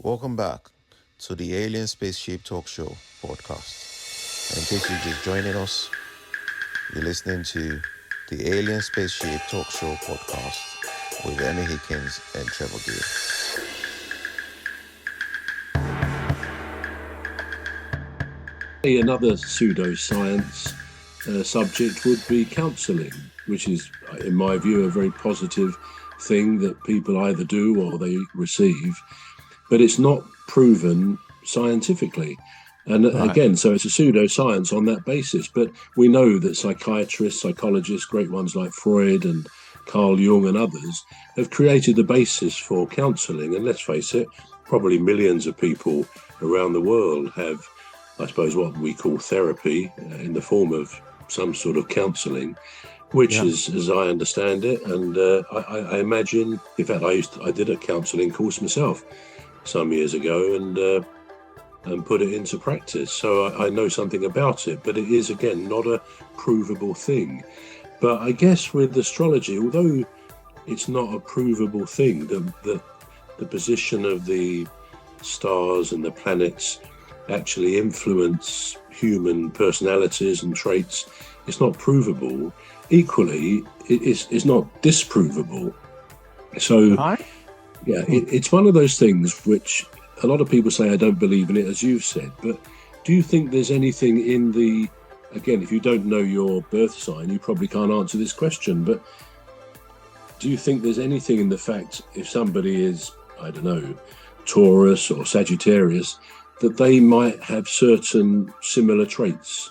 Welcome back to the Alien Spaceship Talk Show podcast. And in case you're just joining us, you're listening to the Alien Spaceship Talk Show podcast with Emmy Hikins and Trevor. Another pseudoscience subject would be counselling, which is, in my view, a very positive thing that people either do or they receive, but it's not proven scientifically. And again, so it's a pseudoscience on that basis. But we know that psychiatrists, psychologists, great ones like Freud and Carl Jung and others, have created the basis for counselling. And let's face it, probably millions of people around the world have, I suppose, what we call therapy in the form of some sort of counselling, which is, as I understand it, and I imagine, in fact, I did a counselling course myself some years ago and put it into practice. So I know something about it, but it is, again, not a provable thing. But I guess with astrology, although it's not a provable thing, the position of the stars and the planets actually influence human personalities and traits, it's not provable. Equally, it's not disprovable. So, it's one of those things which a lot of people say, I don't believe in it, as you've said. But do you think there's anything in the, again, if you don't know your birth sign, you probably can't answer this question, but do you think there's anything in the fact if somebody is, I don't know, Taurus or Sagittarius, that they might have certain similar traits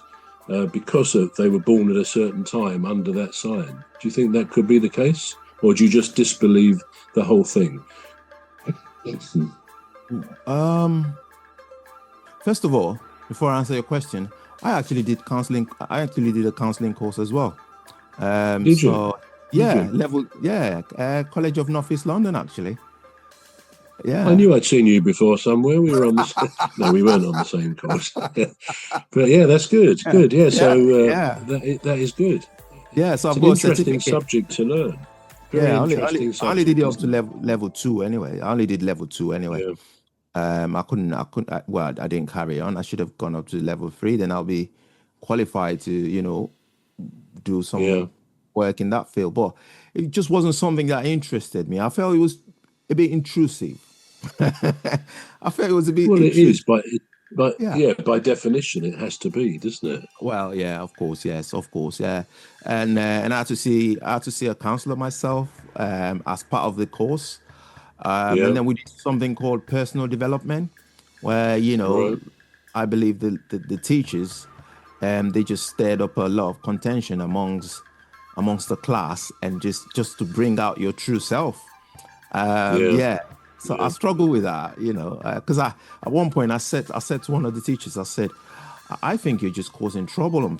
because they were born at a certain time under that sign? Do you think that could be the case? Or do you just disbelieve the whole thing? First of all, before I answer your question, I actually did a counseling course as well. Did you? College of North East London, actually. Yeah, I knew I'd seen you before somewhere. We were on the no, we weren't on the same course. But yeah, that's good. Good, yeah. So that is good. Yeah, so it's I've an got a interesting certificate. Subject to learn. I only did it up to level 2 anyway. I only did level 2 anyway. Yeah. I didn't carry on. I should have gone up to level 3. Then I'll be qualified to, do some work in that field. But it just wasn't something that interested me. I felt it was a bit intrusive. I felt it was a bit. Well, intrusive. It is, but by definition, it has to be, doesn't it? Well, yeah, of course, yes, of course, yeah, and I had to see a counselor myself as part of the course, and then we did something called personal development, where I believe the teachers, they just stirred up a lot of contention amongst the class, and just to bring out your true self. So I struggle with that, because at one point I said to one of the teachers, I said, I think you're just causing trouble on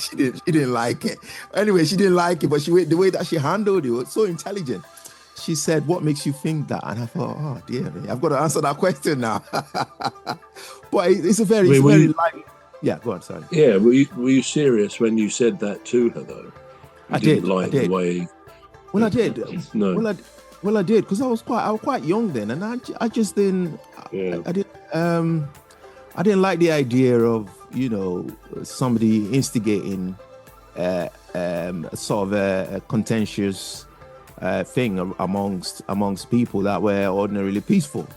she didn't like it. Anyway, she didn't like it, but the way that she handled it was so intelligent. She said, what makes you think that? And I thought, oh dear me, I've got to answer that question now. But it's a very light. Yeah, go on, sorry. Yeah, were you serious when you said that to her though? I did. The way. Well, I did. No. Well, I did, because I was quite young then, and I just didn't. Yeah. I didn't like the idea of somebody instigating sort of a contentious thing amongst people that were ordinarily peaceful.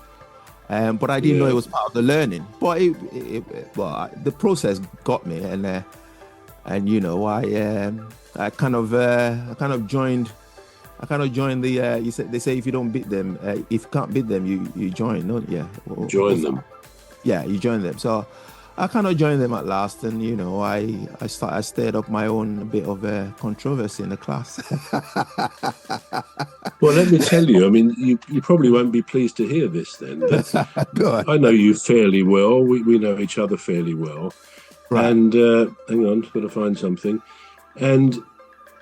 But I didn't know it was part of the learning. But the process got me, and I kind of joined. I kind of joined the. They say if you don't beat them, if you can't beat them, you join. No, join them. Yeah, you join them. So I kind of joined them at last, and I stirred up my own bit of controversy in the class. Well, let me tell you. I mean, you probably won't be pleased to hear this then. But Go on. I know you fairly well. We know each other fairly well. Right. And hang on, got to find something. And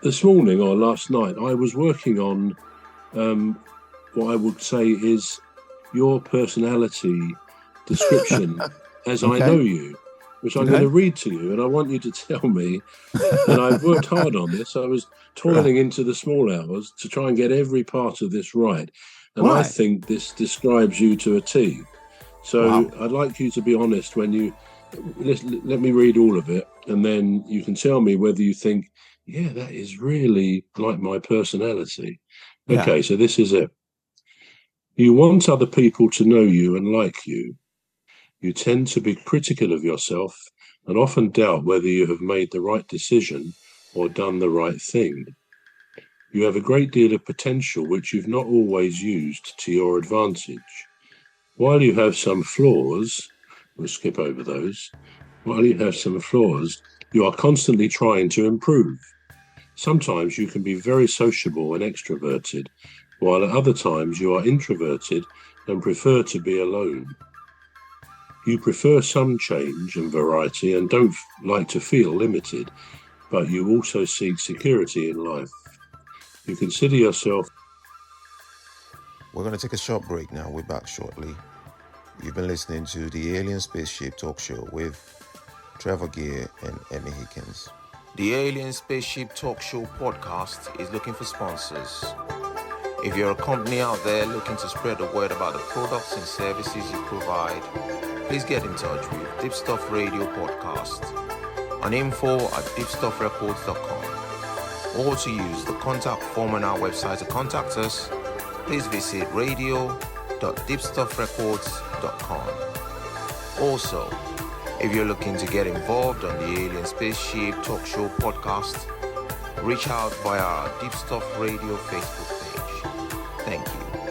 this morning or last night, I was working on what I would say is your personality description as I know you, which I'm going to read to you, and I want you to tell me. And I've worked hard on this. I was toiling into the small hours to try and get every part of this right. And I Right. think this describes you to a T. So Wow. I'd like you to be honest when you let me read all of it, and then you can tell me whether you think, yeah, that is really like my personality. Yeah. Okay, so this is it. You want other people to know you and like you. You tend to be critical of yourself and often doubt whether you have made the right decision or done the right thing. You have a great deal of potential which you've not always used to your advantage. While you have some flaws, we'll skip over those. While you have some flaws, you are constantly trying to improve. Sometimes you can be very sociable and extroverted, while at other times you are introverted and prefer to be alone. You prefer some change and variety and don't like to feel limited, but you also seek security in life. You consider yourself. We're going to take a short break now. We're back shortly. You've been listening to the Alien Spaceship Talk Show with Trevor and Emmy Hikins. The Alien Spaceship Talk Show podcast is looking for sponsors. If you're a company out there looking to spread the word about the products and services you provide, please get in touch with Deepstuff Radio Podcast on info@deepstuffrecords.com, or to use the contact form on our website to contact us, please visit radio.deepstuffrecords.com. Also, if you're looking to get involved on the Alien Spaceship Talk Show podcast, reach out via our Deepstuff Radio Facebook page. Thank you.